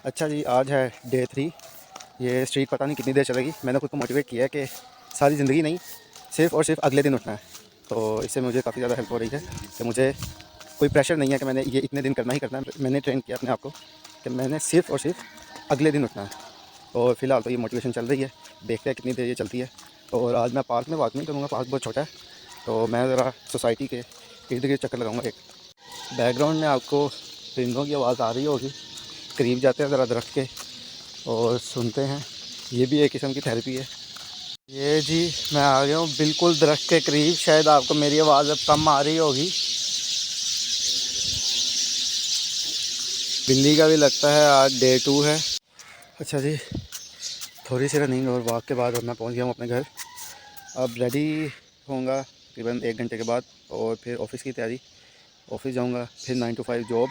अच्छा जी, आज है डे 3। ये स्ट्रीक पता नहीं कितनी देर चलेगी। मैंने खुद को मोटिवेट किया है कि सारी ज़िंदगी नहीं, सिर्फ़ और सिर्फ अगले दिन उठना है। तो इससे मुझे काफ़ी ज़्यादा हेल्प हो रही है कि मुझे कोई प्रेशर नहीं है कि मैंने ये इतने दिन करना ही करना है। मैंने ट्रेन किया अपने आप को कि मैंने सिर्फ़ और सिर्फ अगले दिन उठना है। और फ़िलहाल तो ये मोटिवेशन चल रही है, देखते हैं कितनी देर ये चलती है। और आज मैं पार्क में वॉक नहीं करूँगा, पार्क बहुत छोटा है, तो मैं ज़रा सोसाइटी के इर्द गिर्द चक्कर लगाऊँगा। एक बैकग्राउंड में आपको परिंदों की आवाज़ आ रही होगी। करीब जाते हैं ज़रा दरख्त के और सुनते हैं। ये भी एक किस्म की थेरेपी है। ये जी, मैं आ गया हूँ बिल्कुल दरख्त के करीब। शायद आपको मेरी आवाज़ अब कम आ रही होगी। बिल्ली का भी लगता है आज डे 2 है। अच्छा जी, थोड़ी सी रनिंग और वॉक के बाद मैं पहुँच गया हूँ अपने घर। अब रेडी होऊंगा तकरीबन 1 घंटे के बाद और फिर ऑफ़िस की तैयारी। ऑफ़िस जाऊँगा, फिर 9 to 5 जॉब।